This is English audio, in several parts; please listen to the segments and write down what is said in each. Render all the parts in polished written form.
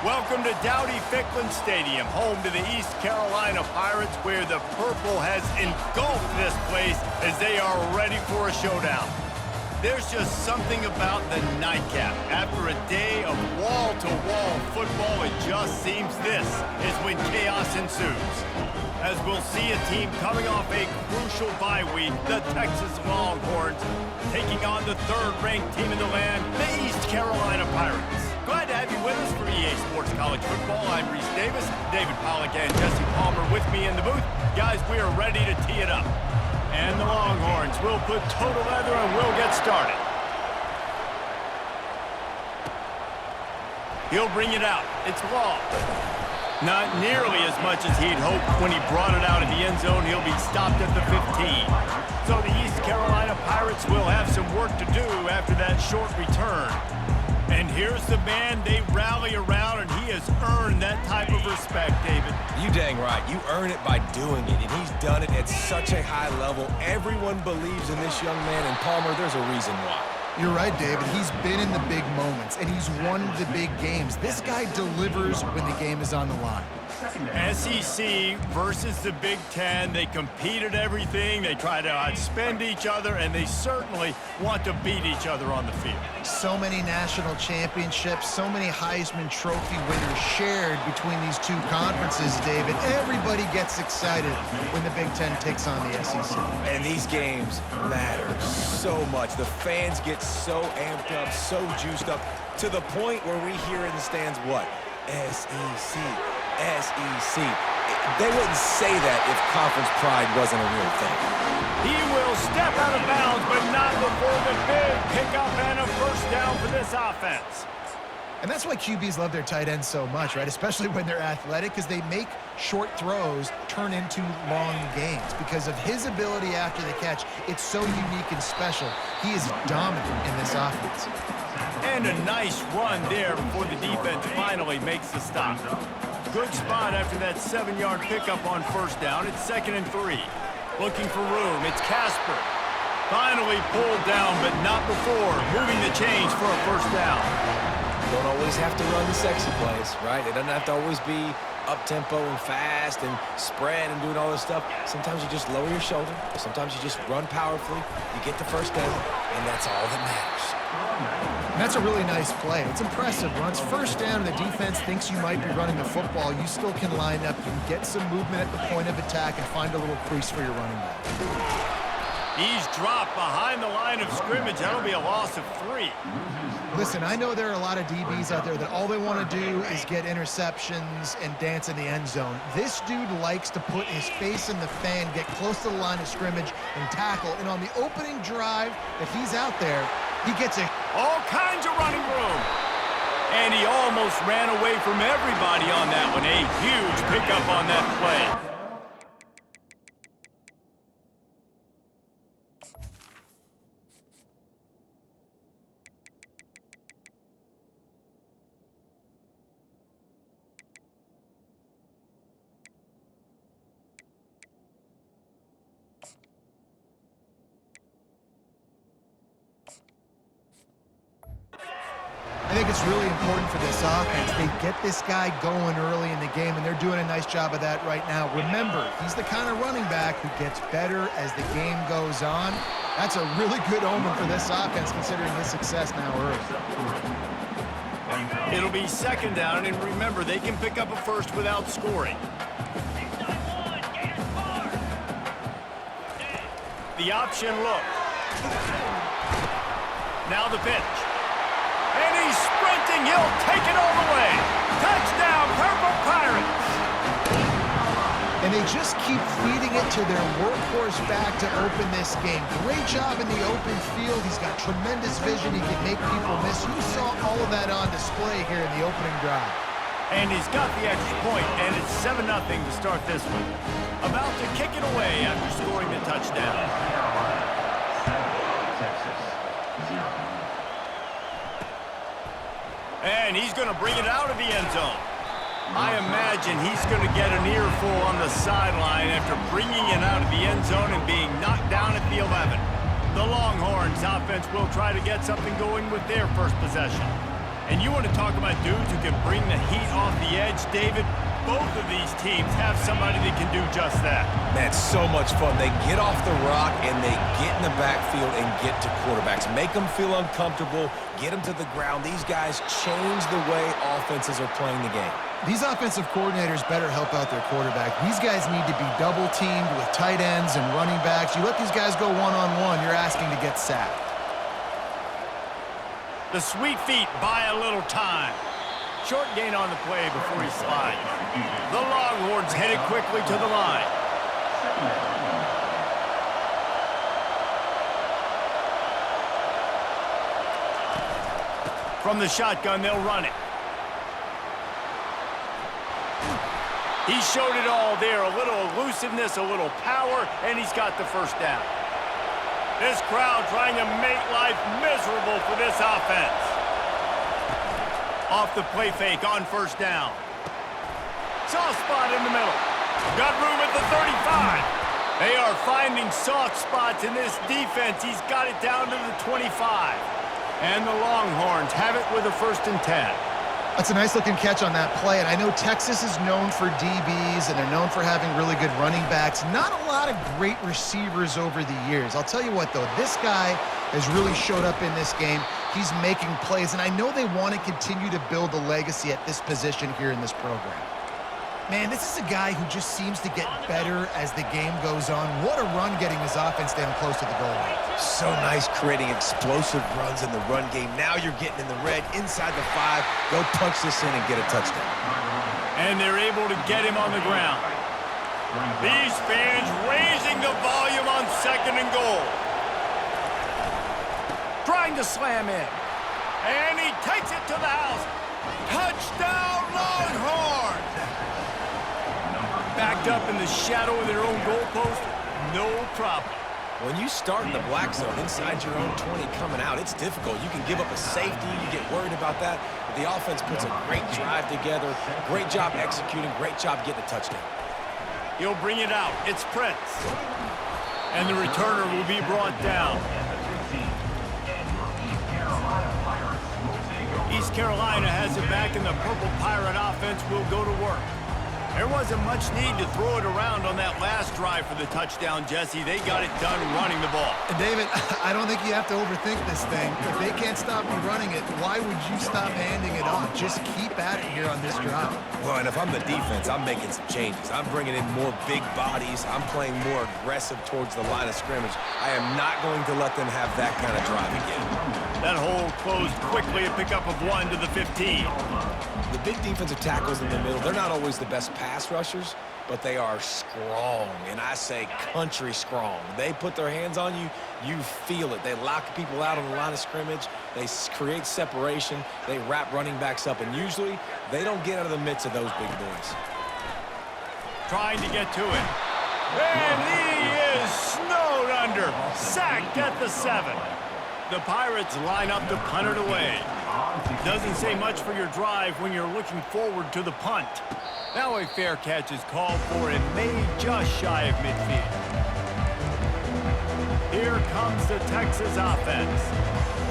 Welcome to Dowdy-Ficklin Stadium, home to the East Carolina Pirates, where the purple has engulfed this place as they are ready for a showdown. There's just something about the nightcap. After a day of wall-to-wall football, it just seems this is when chaos ensues. As we'll see a team coming off a crucial bye week, the Texas Longhorns, taking on the third-ranked team in the land, the East Carolina Pirates. Glad to have you with us for EA Sports College Football. I'm Reese Davis, David Pollack and Jesse Palmer with me in the booth. Guys, we are ready to tee it up. And the Longhorns will put total leather and we'll get started. He'll bring it out. It's long. Not nearly as much as he'd hoped when he brought it out of the end zone. He'll be stopped at the 15. So the East Carolina Pirates will have some work to do after that short return. And here's the man they rally around, and he has earned that type of respect, David. You dang right. You earn it by doing it, and he's done it at such a high level. Everyone believes in this young man, and Palmer, there's a reason why. You're right, David. He's been in the big moments, and he's won the big games. This guy delivers when the game is on the line. SEC versus the Big Ten. They compete at everything. They try to outspend each other, and they certainly want to beat each other on the field. So many national championships, so many Heisman Trophy winners shared between these two conferences, David. Everybody gets excited when the Big Ten takes on the SEC. And these games matter so much. The fans get so amped up, so juiced up, to the point where we hear in the stands, what? SEC. SEC. They wouldn't say that if conference pride wasn't a real thing. He will step out of bounds, but not before the big pickup and a first down for this offense. And that's why QBs love their tight ends so much, right? Especially when they're athletic, because they make short throws turn into long gains. Because of his ability after the catch, it's so unique and special. He is dominant in this offense. And a nice run there before the defense finally makes the stop. Good spot after that 7-yard pickup on first down. It's 2nd and 3. Looking for room. It's Casper. Finally pulled down, but not before moving the chains for a first down. You don't always have to run the sexy plays, right? It doesn't have to always be up-tempo and fast and spread and doing all this stuff. Sometimes you just lower your shoulder. Sometimes you just run powerfully. You get the first down, and that's all that matters. And that's a really nice play. It's impressive. Once first down and the defense thinks you might be running the football, you still can line up. You can get some movement at the point of attack and find a little crease for your running back. He's dropped behind the line of scrimmage. That'll be a loss of 3. Listen, I know there are a lot of DBs out there that all they want to do is get interceptions and dance in the end zone. This dude likes to put his face in the fan, get close to the line of scrimmage, and tackle. And on the opening drive that he's out there, he gets it. All kinds of running room. And he almost ran away from everybody on that one. A huge pickup on that play. I think it's really important for this offense. They get this guy going early in the game, and they're doing a nice job of that right now. Remember, he's the kind of running back who gets better as the game goes on. That's a really good omen for this offense, considering his success now early. It'll be 2nd down, and remember, they can pick up a first without scoring. The option look. Now the pitch. And he's sprinting. He'll take it all the way. Touchdown, Purple Pirates. And they just keep feeding it to their workhorse back to open this game. Great job in the open field. He's got tremendous vision. He can make people miss. You saw all of that on display here in the opening drive. And he's got the extra point, and it's 7-0 to start this one. About to kick it away after scoring the touchdown. And he's going to bring it out of the end zone. I imagine he's going to get an earful on the sideline after bringing it out of the end zone and being knocked down at the 11. The Longhorns offense will try to get something going with their first possession. And you want to talk about dudes who can bring the heat off the edge, David? Both of these teams have somebody that can do just that. Man, so much fun. They get off the rock and they get in the backfield and get to quarterbacks. Make them feel uncomfortable, get them to the ground. These guys change the way offenses are playing the game. These offensive coordinators better help out their quarterback. These guys need to be double-teamed with tight ends and running backs. You let these guys go one-on-one, you're asking to get sacked. The sweet feet buy a little time. Short gain on the play before he slides. The Longhorns headed quickly to the line. From the shotgun, they'll run it. He showed it all there. A little elusiveness, a little power, and he's got the first down. This crowd trying to make life miserable for this offense. Off the play fake on first down. Soft spot in the middle. Got room at the 35. They are finding soft spots in this defense. He's got it down to the 25. And the Longhorns have it with a 1st and 10. That's a nice-looking catch on that play, and I know Texas is known for DBs, and they're known for having really good running backs. Not a lot of great receivers over the years. I'll tell you what, though, this guy has really showed up in this game. He's making plays, and I know they want to continue to build a legacy at this position here in this program. Man, this is a guy who just seems to get better as the game goes on. What a run getting his offense down close to the goal line. So nice creating explosive runs in the run game. Now you're getting in the red, inside the 5. Go punch this in and get a touchdown. And they're able to get him on the ground. These fans raising the volume on 2nd and goal. Trying to slam in. And he takes it to the house. Touchdown, Longhorns! Backed up in the shadow of their own goalpost, no problem. When you start in the black zone inside your own 20 coming out, it's difficult. You can give up a safety. You get worried about that. But the offense puts a great drive together. Great job executing. Great job getting a touchdown. He'll bring it out. It's Prince. And the returner will be brought down. East Carolina has it back, and the Purple Pirate offense will go to work. There wasn't much need to throw it around on that last drive for the touchdown, Jesse. They got it done running the ball. David, I don't think you have to overthink this thing. If they can't stop you running it, why would you stop handing it off? Just keep at it here on this drive. Well, and if I'm the defense, I'm making some changes. I'm bringing in more big bodies. I'm playing more aggressive towards the line of scrimmage. I am not going to let them have that kind of drive again. That hole closed quickly, a pickup of 1 to the 15. The big defensive tackles in the middle, they're not always the best pass rushers, but they are strong, and I say country strong. They put their hands on you, you feel it. They lock people out on the line of scrimmage. They create separation. They wrap running backs up, and usually they don't get out of the midst of those big boys. Trying to get to it. And he is snowed under, sacked at the 7. The Pirates line up to punt it away. Doesn't say much for your drive when you're looking forward to the punt. Now a fair catch is called for and made just shy of midfield. Here comes the Texas offense.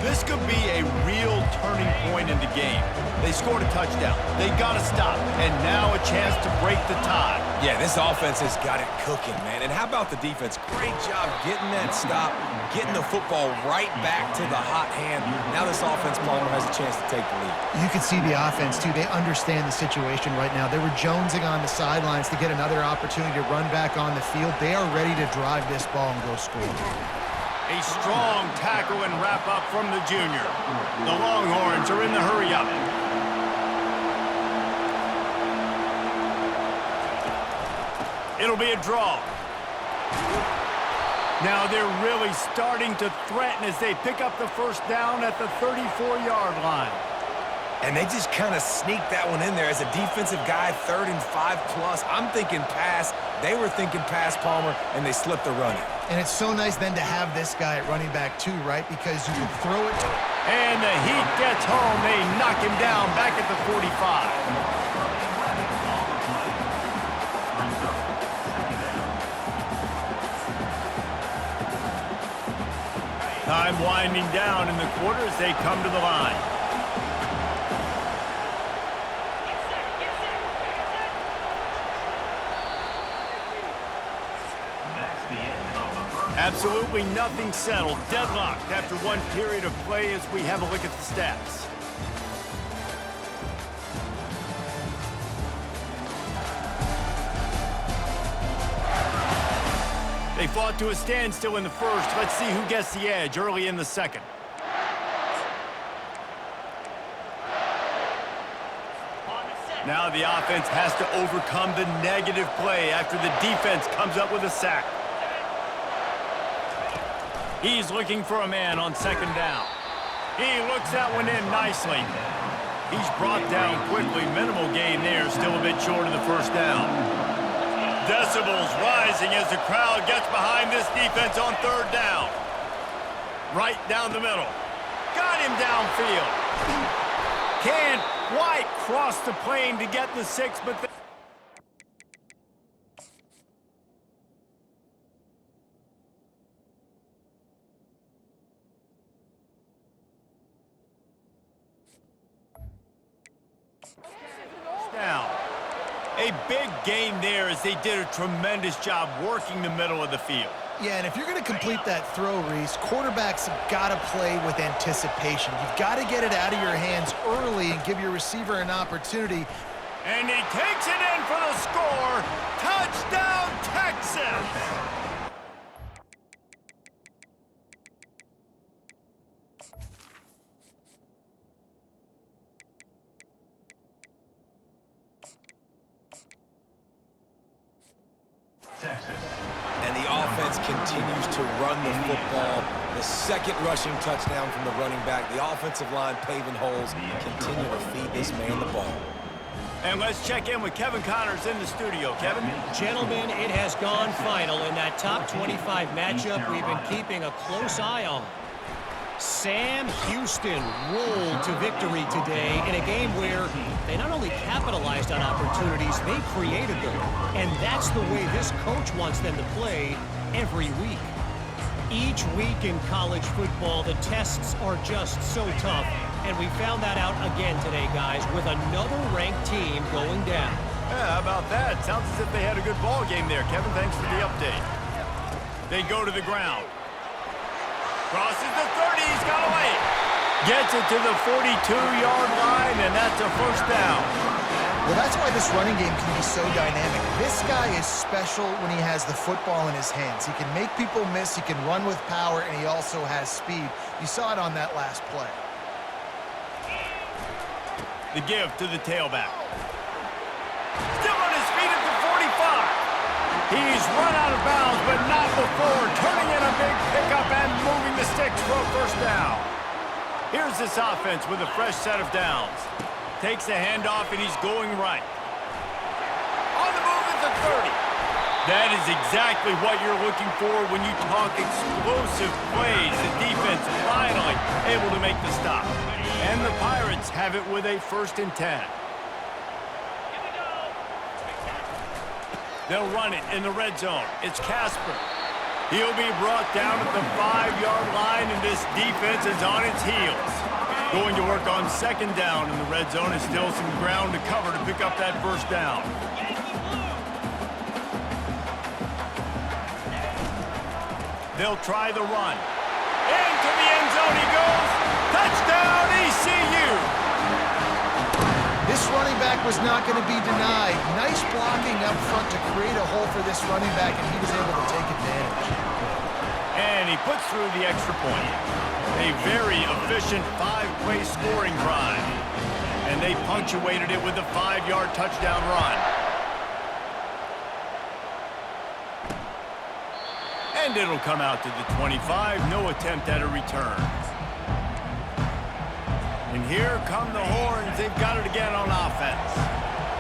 This could be a real turning point in the game. They scored a touchdown. They got to stop. And now a chance to break the tie. Yeah, this offense has got it cooking, man. And how about the defense? Great job getting that stop, getting the football right back to the hot hand. Now this offense, Palmer, has a chance to take the lead. You can see the offense, too. They understand the situation right now. They were jonesing on the sidelines to get another opportunity to run back on the field. They are ready to drive this ball and go score. A strong tackle and wrap up from the junior. The Longhorns are in the hurry-up. It'll be a draw. Now they're really starting to threaten as they pick up the first down at the 34-yard line. And they just kind of sneaked that one in there as a defensive guy, 3rd and 5 plus. I'm thinking pass. They were thinking pass, Palmer, and they slipped the run in. And it's so nice then to have this guy at running back too, right? Because you can throw it. And the heat gets home. They knock him down back at the 45. Time winding down in the quarter as they come to the line. Absolutely nothing settled. Deadlocked after one period of play as we have a look at the stats. They fought to a standstill in the first. Let's see who gets the edge early in the second. Now the offense has to overcome the negative play after the defense comes up with a sack. He's looking for a man on second down. He looks that one in nicely. He's brought down quickly. Minimal gain there, still a bit short of the first down. Decibels rising as the crowd gets behind this defense on third down. Right down the middle. Got him downfield. Can't quite cross the plane to get the 6, but... down. A big gain there as they did a tremendous job working the middle of the field. Yeah, and if you're going to complete that throw, Reese, quarterbacks have got to play with anticipation. You've got to get it out of your hands early and give your receiver an opportunity. And he takes it in for the score. Touchdown, Texas! And the offense continues to run the football. The second rushing touchdown from the running back. The offensive line paving holes. Continue to feed this man the ball. And let's check in with Kevin Connors in the studio. Kevin? Gentlemen, it has gone final in that top 25 matchup we've been keeping a close eye on. Sam Houston rolled to victory today in a game where they not only capitalized on opportunities, they created them. And that's the way this coach wants them to play every week. Each week in college football, the tests are just so tough. And we found that out again today, guys, with another ranked team going down. Yeah, how about that? Sounds as if they had a good ball game there. Kevin, thanks for the update. They go to the ground. Crosses the 30, he's got away. Gets it to the 42-yard line, and that's a first down. Well, that's why this running game can be so dynamic. This guy is special when he has the football in his hands. He can make people miss, he can run with power, and he also has speed. You saw it on that last play. The give to the tailback. Still on his feet at the 45. He's run out of bounds, but not before turning in a big pickup and moving the sticks for a first down. Here's this offense with a fresh set of downs. Takes the handoff, and he's going right. On the move at the 30. That is exactly what you're looking for when you talk explosive plays. The defense finally able to make the stop. And the Pirates have it with a 1st and 10. They'll run it in the red zone. It's Casper. He'll be brought down at the 5-yard line, and this defense is on its heels. Going to work on second down in the red zone, and still some ground to cover to pick up that first down. They'll try the run. Into the end zone he goes. Touchdown, ECU! This running back was not going to be denied. Nice blocking up front to create a hole for this running back, and he was able to take advantage. And he puts through the extra point. A very efficient 5-play scoring drive. And they punctuated it with a 5-yard touchdown run. And it'll come out to the 25. No attempt at a return. And here come the horns. They've got it again on offense.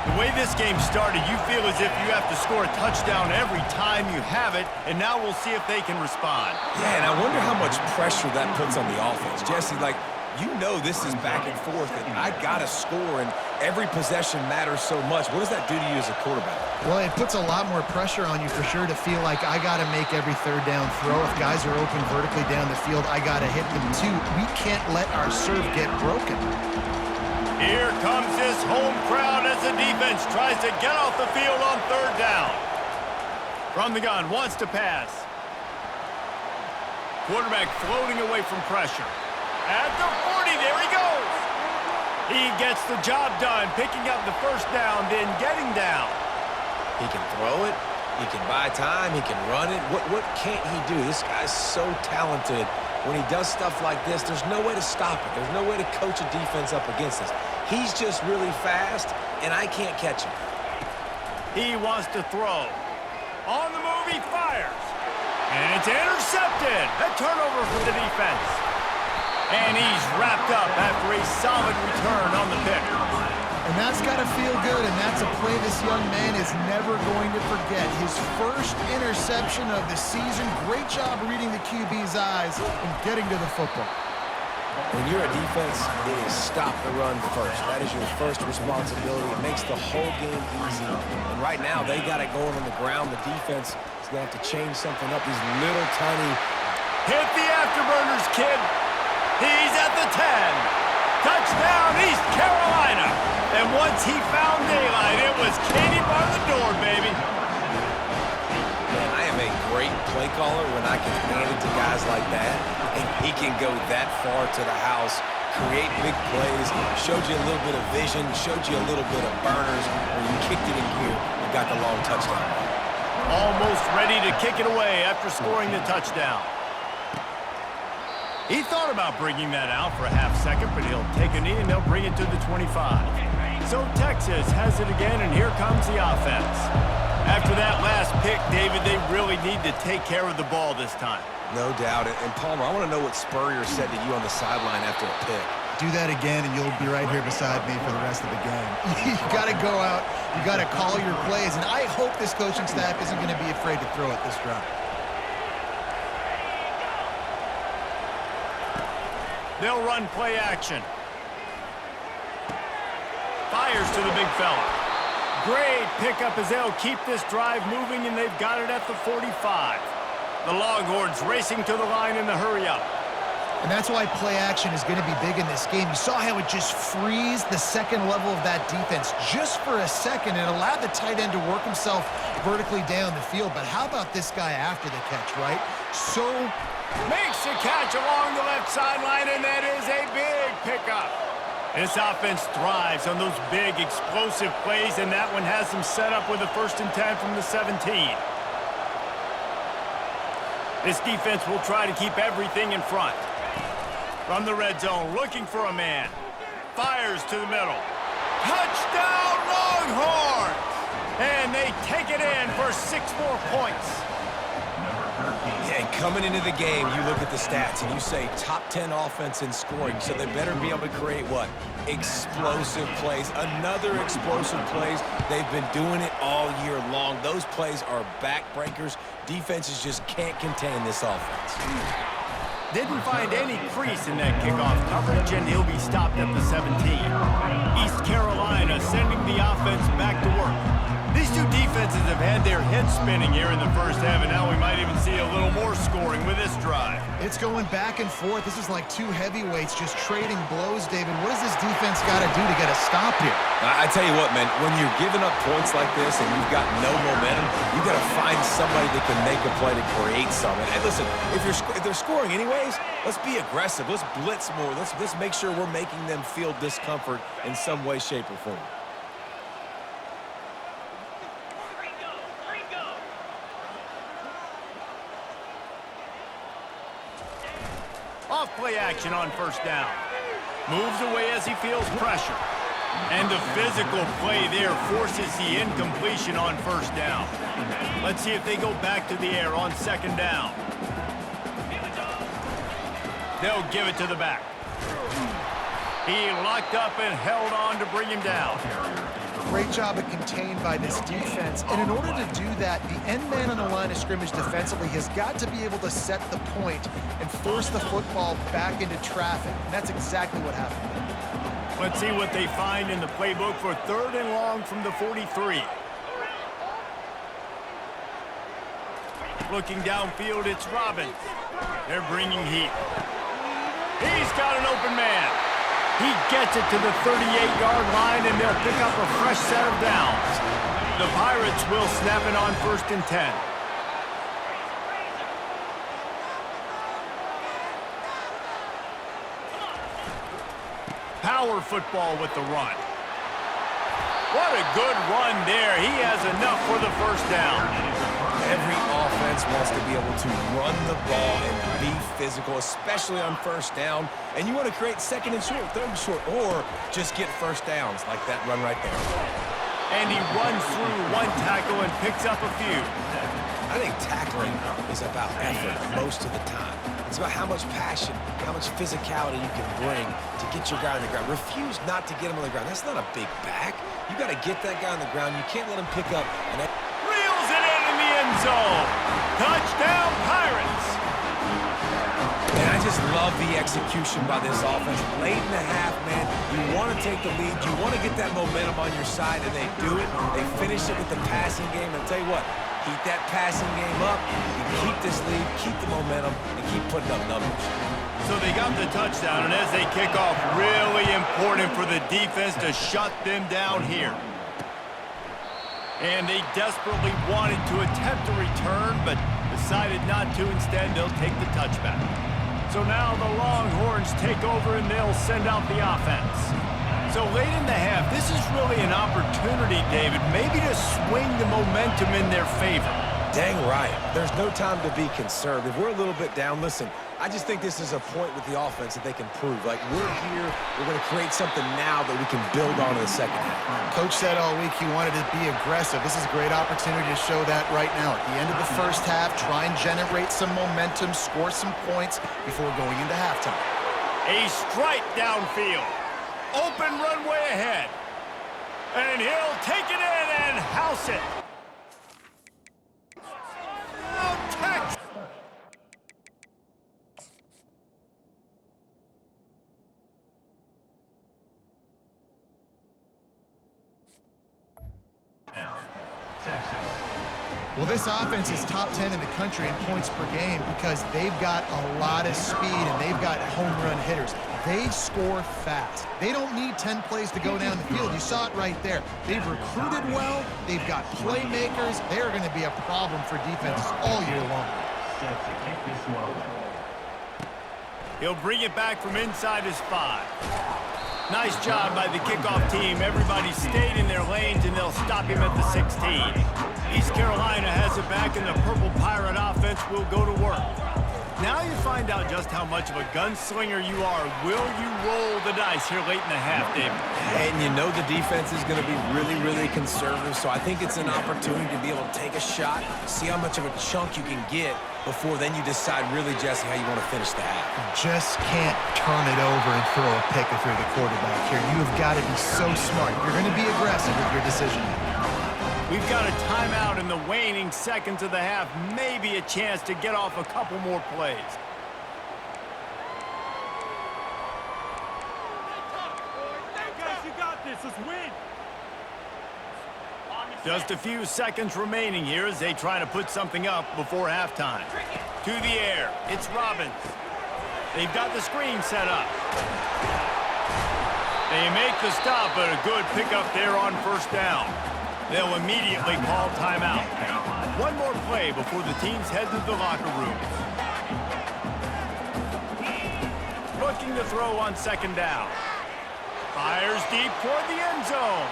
The way this game started, you feel as if you have to score a touchdown every time you have it, and now we'll see if they can respond. Yeah, and I wonder how much pressure that puts on the offense. Jesse, like, you know this is back and forth, and I got to score, and every possession matters so much. What does that do to you as a quarterback? Well, it puts a lot more pressure on you for sure to feel like I got to make every third down throw. If guys are open vertically down the field, I got to hit them too. We can't let our serve get broken. Here comes this home crowd as the defense tries to get off the field on third down. From the gun, wants to pass. Quarterback floating away from pressure. At the 40, there he goes. He gets the job done, picking up the first down, then getting down. He can throw it. He can buy time. He can run it. What can't he do? This guy's so talented. When he does stuff like this, there's no way to stop it. There's no way to coach a defense up against this. He's just really fast, and I can't catch him. He wants to throw. On the move, he fires. And it's intercepted. A turnover for the defense. And he's wrapped up after a solid return on the pick. And that's got to feel good, and that's a play this young man is never going to forget. His first interception of the season. Great job reading the QB's eyes and getting to the football. When you're a defense, it is stop the run first. That is your first responsibility. It makes the whole game easy. And right now, they got it going on the ground. The defense is going to have to change something up. These little tiny... Hit the afterburners, kid. He's at the 10. Touchdown, East Carolina. And once he found daylight, it was Katie bar the door, baby. Man, I am a great play caller when I can hand it to guys like that. And he can go that far to the house, create big plays, showed you a little bit of vision, showed you a little bit of burners. When you kicked it in here, you got the long touchdown. Almost ready to kick it away after scoring the touchdown. He thought about bringing that out for a half second, but he'll take a knee and they'll bring it to the 25. So Texas has it again, and here comes the offense. After that last pick, David, they really need to take care of the ball this time. No doubt. And Palmer, I want to know what Spurrier said to you on the sideline after a pick. Do that again, and you'll be right here beside me for the rest of the game. You got to go out. You got to call your plays, and I hope this coaching staff isn't going to be afraid to throw it this drive. They'll run play action. Fires to the big fella. Great pickup as they'll keep this drive moving, and they've got it at the 45. The Longhorns racing to the line in the hurry-up. And that's why play action is going to be big in this game. You saw how it just frees the second level of that defense just for a second. It allowed the tight end to work himself vertically down the field. But how about this guy after the catch, right? So makes the catch along the left sideline, and that is a big pickup. This offense thrives on those big, explosive plays, and that one has them set up with a 1st and 10 from the 17. This defense will try to keep everything in front. From the red zone, looking for a man. Fires to the middle. Touchdown, Longhorns! And they take it in for 6 more points. And coming into the game, you look at the stats and you say top 10 offense in scoring, so they better be able to create what? Explosive plays. Another explosive plays. They've been doing it all year long. Those plays are backbreakers. Defenses just can't contain this offense. Didn't find any crease in that kickoff coverage, and he'll be stopped at the 17. East Carolina sending the offense back to work. These two defenses have had their heads spinning here in the first half, and now we might even see a little more scoring with this drive. It's going back and forth. This is like two heavyweights just trading blows, David. What does this defense got to do to get a stop here? I tell you what, man, when you're giving up points like this and you've got no momentum, you got to find somebody that can make a play to create something. And listen, if they're scoring anyways, let's be aggressive. Let's blitz more. Let's make sure we're making them feel discomfort in some way, shape, or form. Off play action on 1st down. Moves away as he feels pressure. And the physical play there forces the incompletion on 1st down. Let's see if they go back to the air on 2nd down. They'll give it to the back. He locked up and held on to bring him down. Great job of contained by this defense. And in order to do that, the end man on the line of scrimmage defensively has got to be able to set the point and force the football back into traffic. And that's exactly what happened there. Let's see what they find in the playbook for 3rd and long from the 43. Looking downfield, it's Robbins. They're bringing heat. He's got an open man. He gets it to the 38-yard line, and they'll pick up a fresh set of downs. The Pirates will snap it on 1st and 10. power football with the run. What a good run there. He has enough for the first down. Every offense wants to be able to run the ball and be physical, especially on first down. And you want to create second and short, third and short, or just get first downs like that run right there. And he runs through one tackle and picks up a few. I think tackling is about effort most of the time. It's about how much passion, how much physicality you can bring to get your guy on the ground. Refuse not to get him on the ground. That's not a big back. You got to get that guy on the ground. You can't let him pick up. And reels it in the end zone. Touchdown, Pirates. And I just love the execution by this offense. Late in the half, man, you want to take the lead. You want to get that momentum on your side, and they do it. They finish it with the passing game. And I'll tell you what, keep that passing game up. You keep this lead, keep the momentum, and keep putting up numbers. So they got the touchdown, and as they kick off, really important for the defense to shut them down here. And they desperately wanted to attempt a return, but decided not to. Instead, they'll take the touchback. So now the Longhorns take over, and they'll send out the offense. So late in the half, this is really an opportunity, David, maybe to swing the momentum in their favor. Dang right. There's no time to be conservative. We're a little bit down. Listen, I just think this is a point with the offense that they can prove. Like, we're here, we're going to create something now that we can build on in the second half. Coach said all week he wanted to be aggressive. This is a great opportunity to show that right now. At the end of the first half, try and generate some momentum, score some points before going into halftime. A strike downfield. Open runway ahead. And he'll take it in and house it. Well, this offense is top 10 in the country in points per game because they've got a lot of speed and they've got home run hitters. They score fast. They don't need 10 plays to go down the field. You saw it right there. They've recruited well. They've got playmakers. They're going to be a problem for defenses all year long. He'll bring it back from inside his 5. Nice job by the kickoff team. Everybody stayed in their lanes, and they'll stop him at the 16. East Carolina has it back, and the Purple Pirate offense will go to work. Now you find out just how much of a gunslinger you are. Will you roll the dice here late in the half, David? And you know the defense is going to be really, really conservative, so I think it's an opportunity to be able to take a shot, see how much of a chunk you can get before then you decide really, Jesse, how you want to finish the half. Just can't turn it over and throw a pick if you're the quarterback here. You have got to be so smart. You're going to be aggressive with your decision. We've got a timeout in the waning seconds of the half. Maybe a chance to get off a couple more plays. Guys, you got this. Let's win. Just a few seconds remaining here as they try to put something up before halftime. To the air, it's Robbins. They've got the screen set up. They make the stop, but a good pickup there on first down. They'll immediately call timeout. One more play before the teams head to the locker rooms. Looking to throw on second down. Fires deep toward the end zone.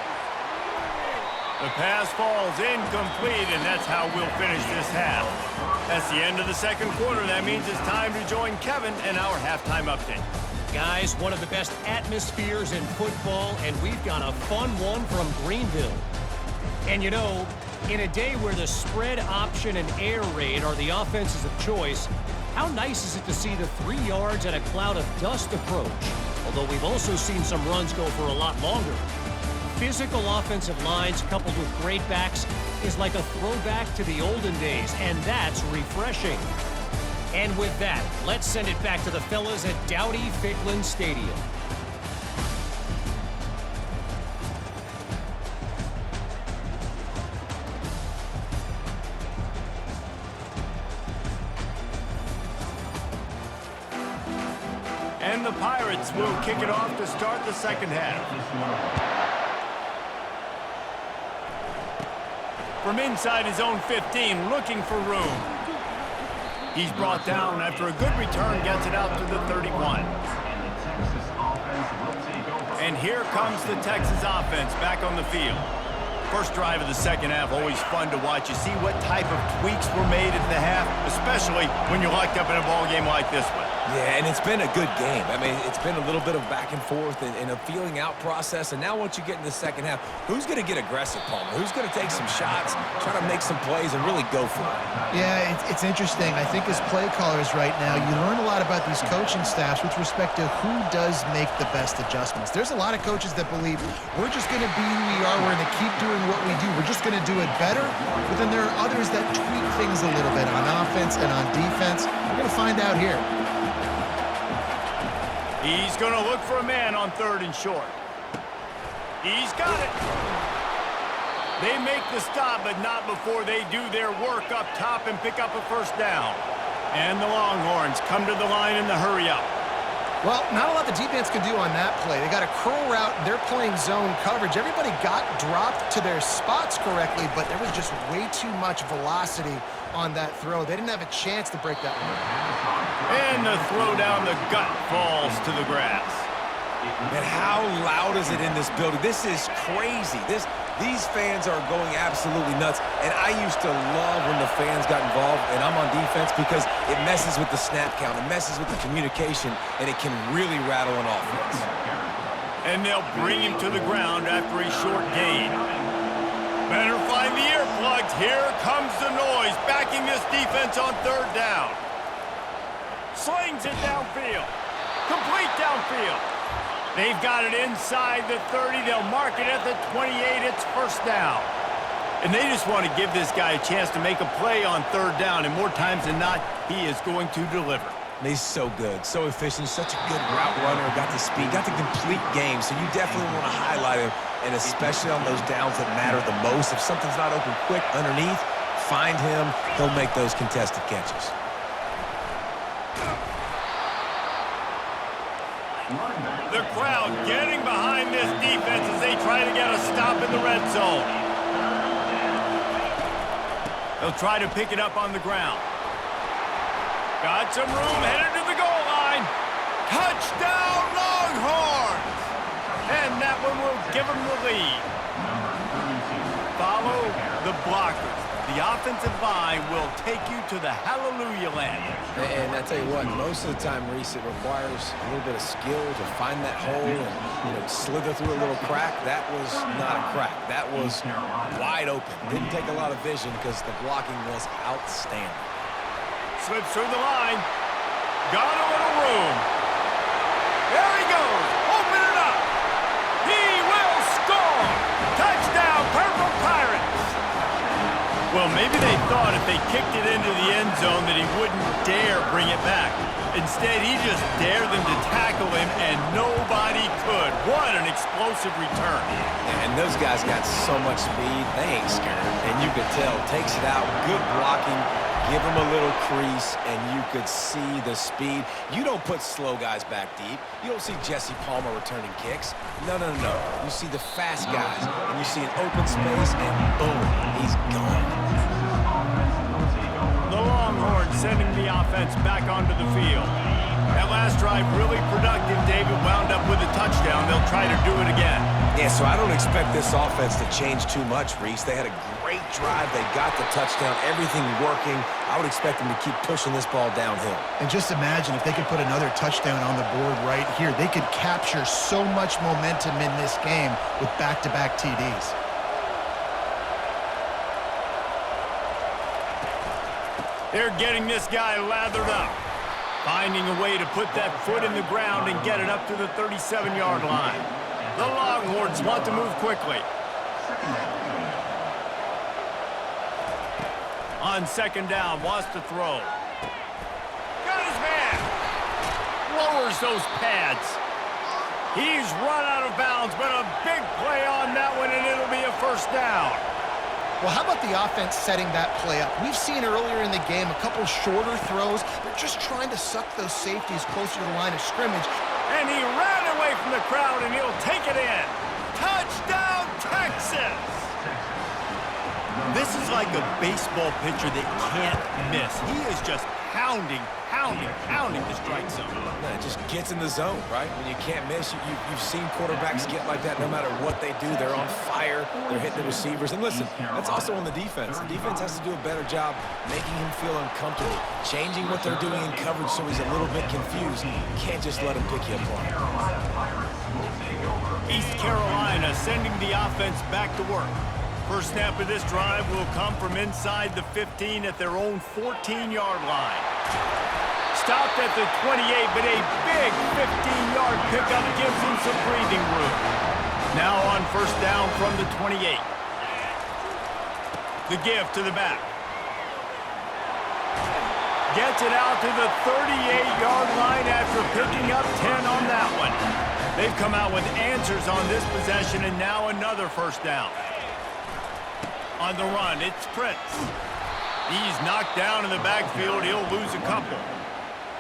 The pass falls incomplete, and that's how we'll finish this half. That's the end of the second quarter. That means it's time to join Kevin and our halftime update. Guys, one of the best atmospheres in football, and we've got a fun one from Greenville. And you know, in a day where the spread option and air raid are the offenses of choice, how nice is it to see the 3 yards and a cloud of dust approach? Although we've also seen some runs go for a lot longer. Physical offensive lines coupled with great backs is like a throwback to the olden days, and that's refreshing. And with that, let's send it back to the fellas at Dowdy-Ficklin Stadium. And the Pirates will kick it off to start the second half. From inside his own 15, looking for room. He's brought down after a good return, gets it out to the 31. And here comes the Texas offense back on the field. First drive of the second half, always fun to watch. You see what type of tweaks were made at the half, especially when you're locked up in a ball game like this one. Yeah, and it's been a good game. I mean, it's been a little bit of back and forth and a feeling out process. And now once you get in the second half, who's going to get aggressive, Palmer? Who's going to take some shots, try to make some plays, and really go for it? Yeah, it's interesting. I think as play callers right now, you learn a lot about these coaching staffs with respect to who does make the best adjustments. There's a lot of coaches that believe we're just going to be who we are. We're going to keep doing what we do. We're just going to do it better. But then there are others that tweak things a little bit on offense and on defense. We're going to find out here. He's going to look for a man on 3rd and short. He's got it. They make the stop, but not before they do their work up top and pick up a first down. And the Longhorns come to the line in the hurry-up. Well, not a lot the defense can do on that play. They got a curl route. They're playing zone coverage. Everybody got dropped to their spots correctly, but there was just way too much velocity on that throw. They didn't have a chance to break that one. And the throw down the gut falls to the grass. Man, how loud is it in this building? This is crazy. These fans are going absolutely nuts. And I used to love when the fans got involved, and I'm on defense, because it messes with the snap count. It messes with the communication, and it can really rattle an offense. And they'll bring him to the ground after a short gain. Better find the earplugs. Here comes the noise, backing this defense on 3rd down. Slings it downfield. Complete downfield. They've got it inside the 30. They'll mark it at the 28. It's first down. And they just want to give this guy a chance to make a play on 3rd down. And more times than not, he is going to deliver. And he's so good, so efficient, such a good route runner, got the speed, got the complete game. So you definitely want to highlight him, and especially on those downs that matter the most. If something's not open quick underneath, find him. He'll make those contested catches. The crowd getting behind this defense as they try to get a stop in the red zone. They'll try to pick it up on the ground. Got some room, headed to the goal line. Touchdown, Longhorns! And that one will give them the lead. Follow the blockers. The offensive line will take you to the hallelujah land. And I tell you what, most of the time, Reese, it requires a little bit of skill to find that hole and slither through a little crack. That was not a crack. That was wide open. Didn't take a lot of vision because the blocking was outstanding. Slips through the line. Got a little room. There he goes. Open it up. He will score. Touchdown, Purple Pirates. Well, maybe they thought if they kicked it into the end zone that he wouldn't dare bring it back. Instead, he just dared them to tackle him, and nobody could. What an explosive return. And those guys got so much speed, they ain't scared. And you could tell, takes it out, good blocking, give him a little crease, and you could see the speed. You don't put slow guys back deep. You don't see Jesse Palmer returning kicks. No. You see the fast guys, and you see an open space, and boom, he's gone. The Longhorns sending the offense back onto the field. That last drive really productive. David wound up with a touchdown. They'll try to do it again. Yeah, so I don't expect this offense to change too much, Reese. They had a great drive. They got the touchdown, everything working. I would expect them to keep pushing this ball downhill. And just imagine if they could put another touchdown on the board right here. They could capture so much momentum in this game with back-to-back TDs. They're getting this guy lathered up. Finding a way to put that foot in the ground and get it up to the 37-yard line. The Longhorns want to move quickly. On 2nd down, wants to throw. Got his man. Lowers those pads. He's run out of bounds, but a big play on that one, and it'll be a first down. Well, how about the offense setting that play up? We've seen earlier in the game a couple shorter throws. They're just trying to suck those safeties closer to the line of scrimmage. And he ran away from the crowd, and he'll take it in. Touchdown, Texas! This is like a baseball pitcher that can't miss. He is just pounding the strike zone. Yeah, it just gets in the zone, right? When you can't miss, you've seen quarterbacks get like that no matter what they do. They're on fire. They're hitting the receivers. And listen, that's also on the defense. The defense has to do a better job making him feel uncomfortable, changing what they're doing in coverage so he's a little bit confused. You can't just let him pick you apart. East Carolina sending the offense back to work. First snap of this drive will come from inside the 15 at their own 14-yard line. Stopped at the 28, but a big 15-yard pickup gives him some breathing room. Now on first down from the 28. The give to the back. Gets it out to the 38-yard line after picking up 10 on that one. They've come out with answers on this possession, and now another first down. On the run, it's Prince. He's knocked down in the backfield. He'll lose a couple.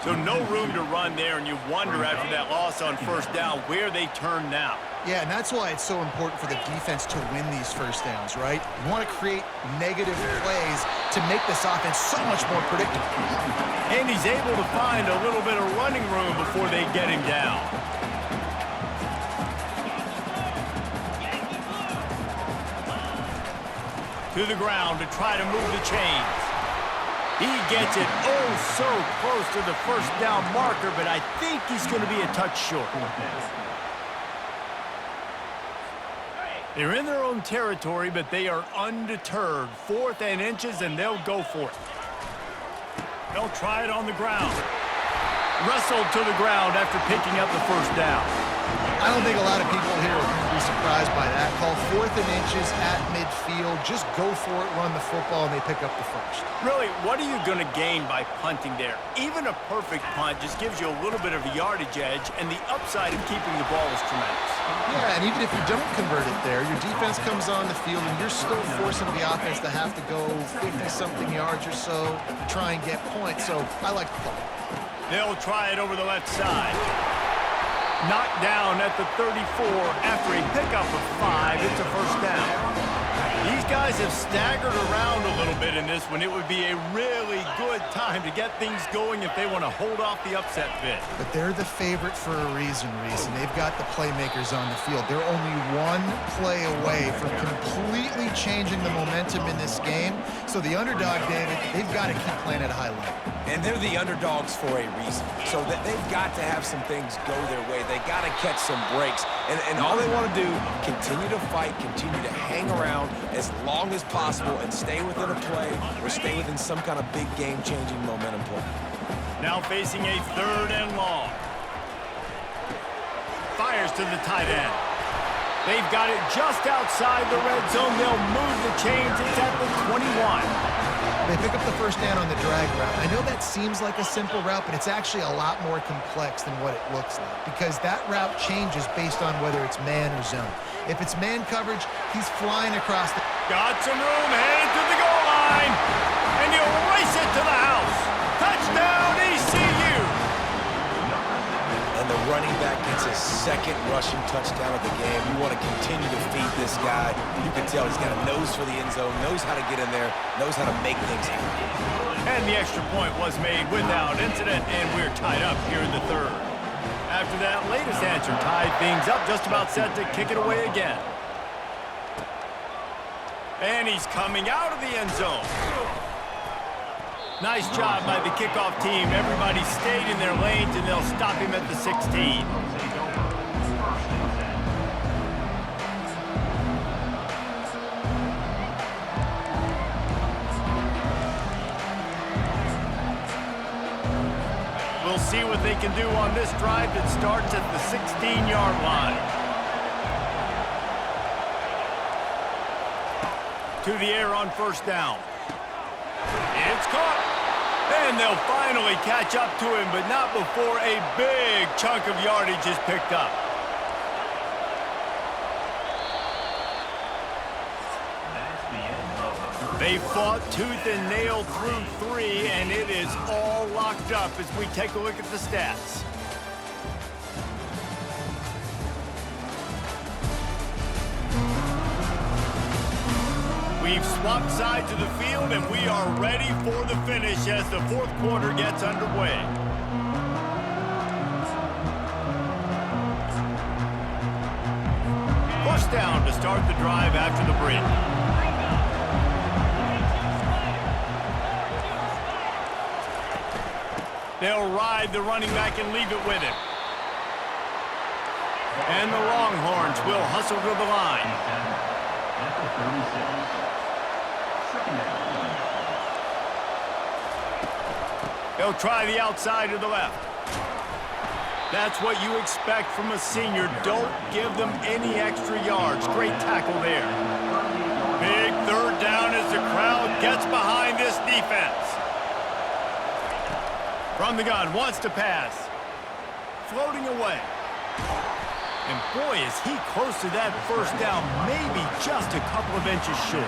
So no room to run there, and you wonder after that loss on first down where they turn now. Yeah, and that's why it's so important for the defense to win these first downs, right? You want to create negative plays to make this offense so much more predictable. And he's able to find a little bit of running room before they get him down. To the ground to try to move the chains. He gets it so close to the first down marker, but I think he's going to be a touch short. They're in their own territory, but they are undeterred. 4th and inches, and they'll go for it. They'll try it on the ground. Wrestled to the ground after picking up the first down. I don't think a lot of people here are going to be surprised by that call. 4th and inches at midfield. Just go for it, run the football, and they pick up the first. Really, what are you going to gain by punting there? Even a perfect punt just gives you a little bit of a yardage edge, and the upside of keeping the ball is tremendous. Yeah, and even if you don't convert it there, your defense comes on the field, and you're still forcing the offense to have to go 50-something yards or so to try and get points. So I like the call. They'll try it over the left side. Knocked down at the 34 after a pickup of 5. It's a first down. These guys have staggered around a little bit in this one. It would be a really good time to get things going if they want to hold off the upset bid. But they're the favorite for a reason, Reese, and they've got the playmakers on the field. They're only one play away from completely changing the momentum in this game. So the underdog, David, they've got to keep playing at a high level. And they're the underdogs for a reason. So that they've got to have some things go their way. They got to catch some breaks. And all they want to do, continue to fight, continue to hang around as long as possible and stay within a play or stay within some kind of big game-changing momentum play. Now facing a 3rd and long. Fires to the tight end. They've got it just outside the red zone. They'll move the chains. It's at the 21. They pick up the first down on the drag route. I know that seems like a simple route, but it's actually a lot more complex than what it looks like because that route changes based on whether it's man or zone. If it's man coverage, he's flying across the... Got some room, headed to the goal line, and he'll race it to the house. Touchdown, ECU! And the running back gets his 2nd rushing touchdown of the game. You want to continue to feed this guy. You can tell he's got a nose for the end zone, knows how to get in there, knows how to make things happen. And the extra point was made without incident, and we're tied up here in the 3rd. After that latest answer tied things up, just about set to kick it away again. And he's coming out of the end zone. Nice job by the kickoff team. Everybody stayed in their lanes, and they'll stop him at the 16. We'll see what they can do on this drive that starts at the 16-yard line. To the air on first down. It's caught. And they'll finally catch up to him, but not before a big chunk of yardage is picked up. They fought tooth and nail through 3, and it is all locked up as we take a look at the stats. We've swapped sides of the field, and we are ready for the finish as the fourth quarter gets underway. First down to start the drive after the break. They'll ride the running back and leave it with him. And the Longhorns will hustle to the line. He'll try the outside to the left. That's what you expect from a senior. Don't give them any extra yards. Great tackle there. Big third down as the crowd gets behind this defense. From the gun, wants to pass. Floating away. And boy, is he close to that first down. Maybe just a couple of inches short.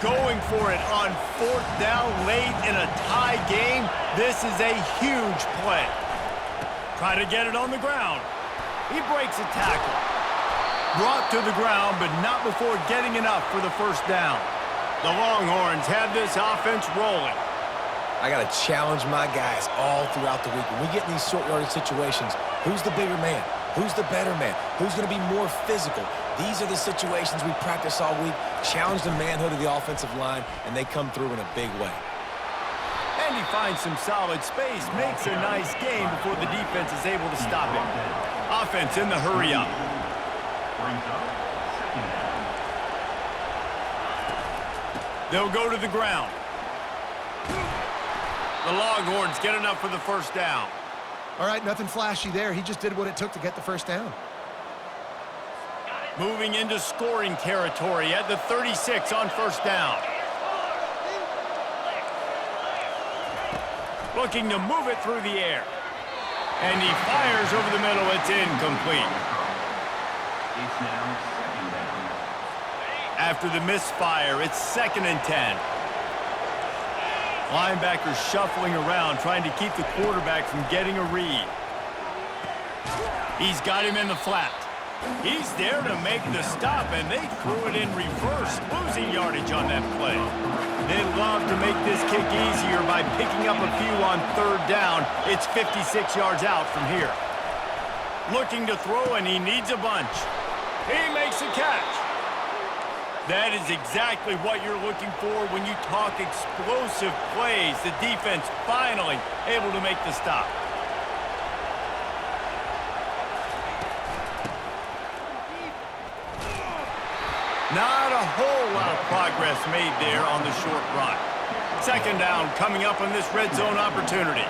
Going for it on fourth down late in a tie game. This is a huge play. Try to get it on the ground. He breaks a tackle. Brought to the ground, but not before getting enough for the first down. The Longhorns have this offense rolling. I got to challenge my guys all throughout the week. When we get in these short yardage situations, who's the bigger man? Who's the better man? Who's going to be more physical? These are the situations we practice all week. Challenge the manhood of the offensive line, and they come through in a big way. And he finds some solid space, makes a nice gain before the defense is able to stop him. Offense in the hurry up. They'll go to the ground. The Longhorns get enough for the first down. All right, nothing flashy there. He just did what it took to get the first down. Moving into scoring territory at the 36 on first down. Looking to move it through the air. And he fires over the middle. It's incomplete. After the misfire, it's 2nd and 10. Linebackers shuffling around, trying to keep the quarterback from getting a read. He's got him in the flat. He's there to make the stop, and they threw it in reverse, losing yardage on that play. They love to make this kick easier by picking up a few on third down. It's 56 yards out from here. Looking to throw, and he needs a bunch. He makes a catch. That is exactly what you're looking for when you talk explosive plays. The defense finally able to make the stop. Not a whole lot of progress made there on the short run. 2nd down coming up on this red zone opportunity.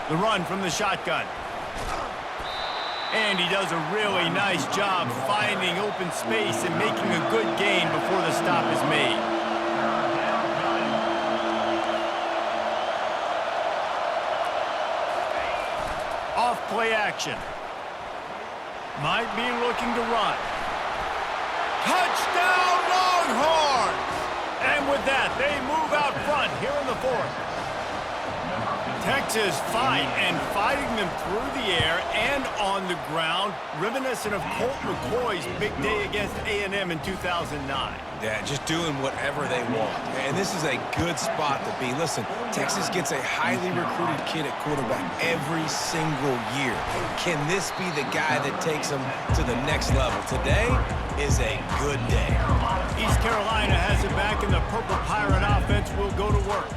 The run from the shotgun. And he does a really nice job finding open space and making a good gain before the stop is made. Off play action. Might be looking to run. Touchdown Longhorns! And with that, they move out front here in the 4th. Texas fighting them through the air and on the ground, reminiscent of Colt McCoy's big day against A&M in 2009. Yeah, just doing whatever they want. And this is a good spot to be. Listen, Texas gets a highly recruited kid at quarterback every single year. Can this be the guy that takes them to the next level? Today is a good day. East Carolina has it back, and the Purple Pirate offense will go to work.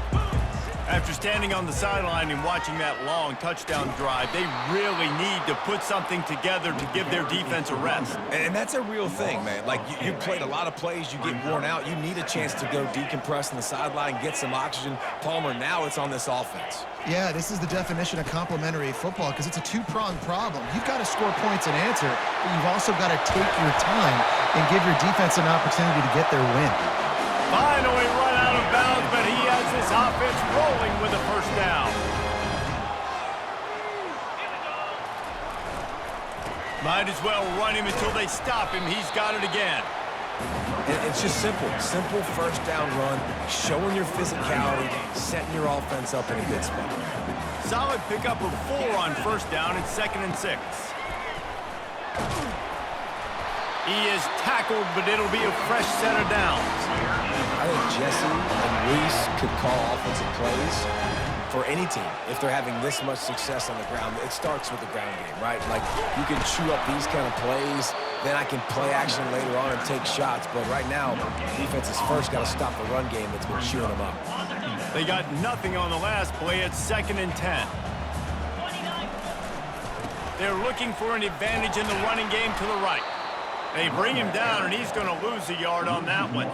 After standing on the sideline and watching that long touchdown drive, they really need to put something together to give their defense a rest. And that's a real thing, man. Like, you played a lot of plays, you get worn out, you need a chance to go decompress on the sideline, get some oxygen. Palmer, now it's on this offense. Yeah, this is the definition of complementary football because it's a two-pronged problem. You've got to score points and answer, but you've also got to take your time and give your defense an opportunity to get their win. Finally run out of bounds, but he has this offense rolling with a first down. Might as well run him until they stop him. He's got it again. And it's just simple. Simple first down run, showing your physicality, setting your offense up in a good spot. Solid pickup of 4 on first down and 2nd and 6. He is tackled, but it'll be a fresh set of downs. I think Jesse and Reese could call offensive plays for any team. If they're having this much success on the ground, it starts with the ground game, right? Like, you can chew up these kind of plays, then I can play action later on and take shots. But right now, defense has first got to stop the run game that's been chewing them up. They got nothing on the last play at 2nd and 10. They're looking for an advantage in the running game to the right. They bring him down, and he's going to lose a yard on that one.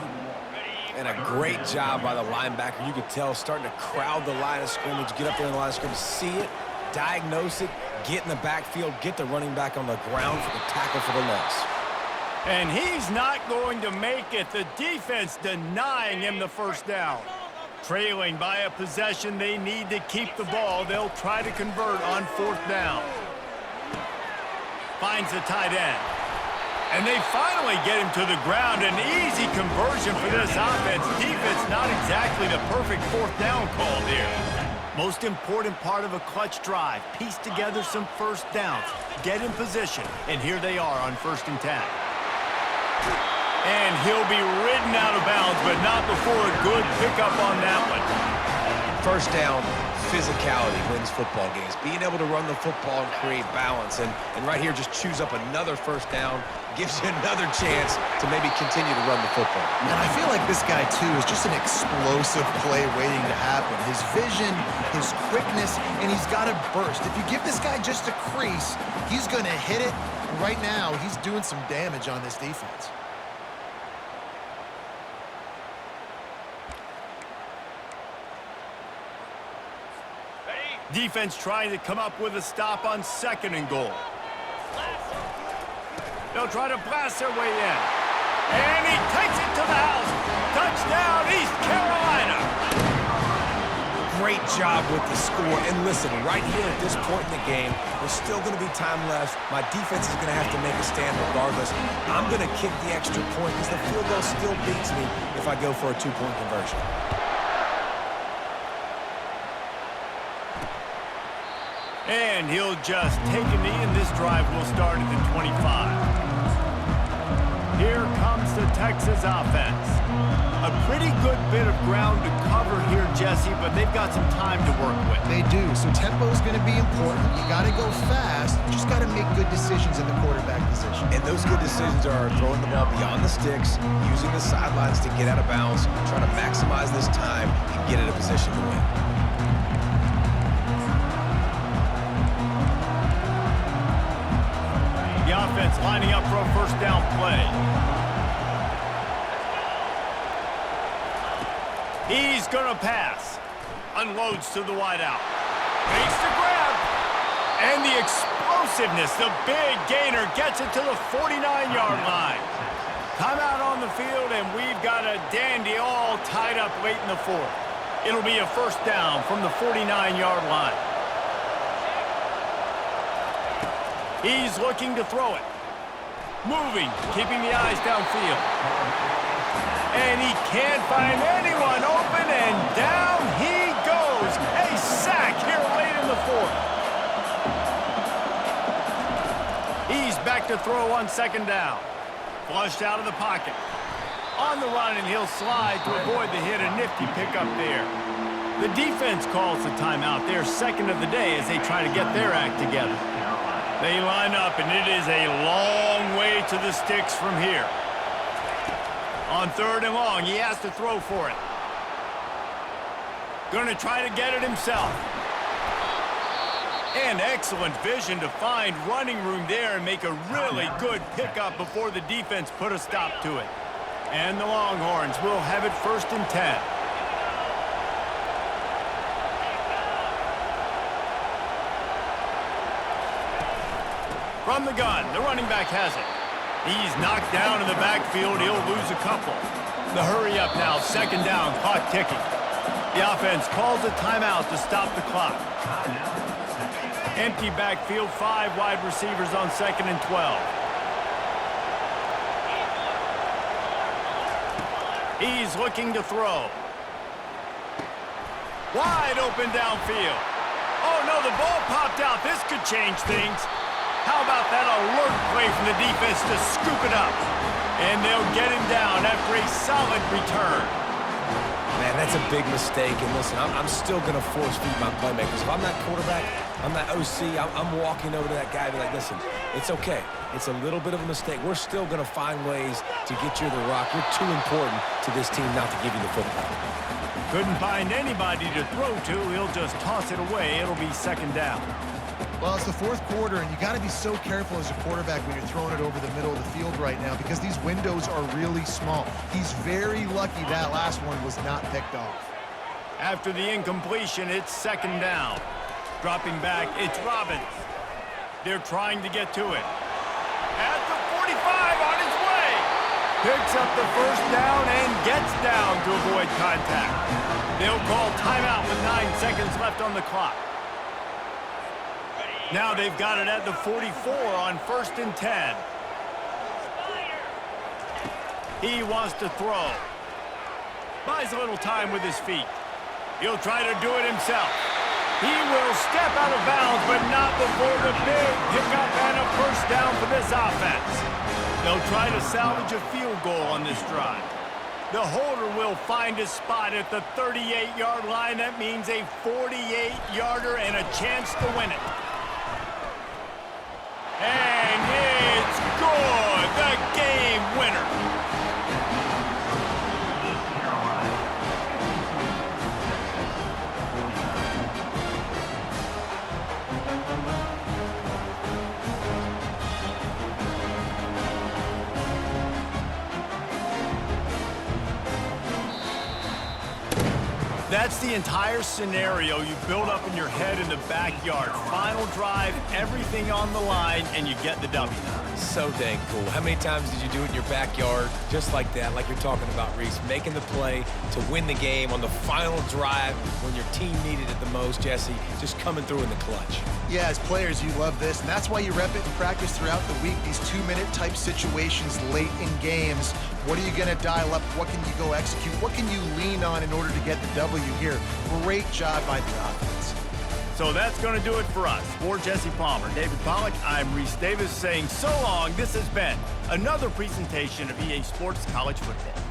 And a great job by the linebacker. You could tell, starting to crowd the line of scrimmage, get up there in the line of scrimmage, see it, diagnose it, get in the backfield, get the running back on the ground for the tackle for the loss. And he's not going to make it. The defense denying him the first down. Trailing by a possession, they need to keep the ball. They'll try to convert on 4th down. Finds the tight end. And they finally get him to the ground. An easy conversion for this offense. Defense not exactly the perfect 4th down call there. Most important part of a clutch drive. Piece together some first downs. Get in position. And here they are on 1st and 10. And he'll be ridden out of bounds, but not before a good pickup on that one. First down, physicality wins football games. Being able to run the football and create balance. And right here, just chews up another first down, gives you another chance to maybe continue to run the football. And I feel like this guy, too, is just an explosive play waiting to happen. His vision, his quickness, and he's got a burst. If you give this guy just a crease, he's going to hit it. Right now, he's doing some damage on this defense. Defense trying to come up with a stop on 2nd and goal. They'll try to blast their way in. And he takes it to the house. Touchdown, East Carolina. Great job with the score. And listen, right here at this point in the game, there's still going to be time left. My defense is going to have to make a stand regardless. I'm going to kick the extra point because the field goal still beats me if I go for a 2-point conversion. And he'll just take a knee, and this drive will start at the 25. Here comes the Texas offense. A pretty good bit of ground to cover here, Jesse, but they've got some time to work with. They do, so tempo is going to be important. You got to go fast. You just got to make good decisions in the quarterback position. And those good decisions are throwing the ball beyond the sticks, using the sidelines to get out of bounds, trying to maximize this time and get in a position to win. The offense lining up for a first down play. He's going to pass. Unloads to the wideout. Makes the grab. And the explosiveness, the big gainer, gets it to the 49-yard line. Timeout on the field, and we've got a dandy all tied up late in the 4th. It'll be a first down from the 49-yard line. He's looking to throw it. Moving, keeping the eyes downfield. And he can't find anyone open, and down he goes. A sack here late in the 4th. He's back to throw on 2nd down. Flushed out of the pocket. On the run, and he'll slide to avoid the hit. A nifty pickup there. The defense calls the timeout. Their 2nd of the day as they try to get their act together. They line up, and it is a long way to the sticks from here. On 3rd and long, he has to throw for it. Going to try to get it himself. And excellent vision to find running room there and make a really good pickup before the defense put a stop to it. And the Longhorns will have it 1st and 10. From the gun, the running back has it. He's knocked down in the backfield. He'll lose a couple. The hurry up now, 2nd down, clock ticking. The offense calls a timeout to stop the clock. Empty backfield, 5 wide receivers on 2nd and 12. He's looking to throw. Wide open downfield. Oh, no, the ball popped out. This could change things. How about that alert play from the defense to scoop it up? And they'll get him down after a solid return. Man, that's a big mistake. And listen, I'm still going to force feed my playmakers. If I'm that quarterback, I'm that OC, I'm walking over to that guy and be like, listen, it's okay. It's a little bit of a mistake. We're still going to find ways to get you the rock. You're too important to this team not to give you the football. Couldn't find anybody to throw to. He'll just toss it away. It'll be second down. Well, it's the fourth quarter, and you got to be so careful as a quarterback when you're throwing it over the middle of the field right now because these windows are really small. He's very lucky that last one was not picked off. After the incompletion, it's second down. Dropping back, it's Robbins. They're trying to get to it. At the 45, on his way. Picks up the first down and gets down to avoid contact. They'll call timeout with 9 seconds left on the clock. Now they've got it at the 44 on 1st and 10. He wants to throw. Buys a little time with his feet. He'll try to do it himself. He will step out of bounds, but not before the big pickup and a first down for this offense. They'll try to salvage a field goal on this drive. The holder will find his spot at the 38-yard line. That means a 48-yarder and a chance to win it. And it's good! The game winner! That's the entire scenario you build up in your head in the backyard. Final drive, everything on the line, and you get the W. So dang cool. How many times did you do it in your backyard? Just like that, like you're talking about, Reese. Making the play to win the game on the final drive when your team needed it the most, Jesse. Just coming through in the clutch. Yeah, as players, you love this, and that's why you rep it in practice throughout the week, these 2-minute type situations late in games. What are you going to dial up? What can you go execute? What can you lean on in order to get the W here? Great job by the offense. So that's going to do it for us. For Jesse Palmer, David Pollack, I'm Reese Davis saying so long. This has been another presentation of EA Sports College Football.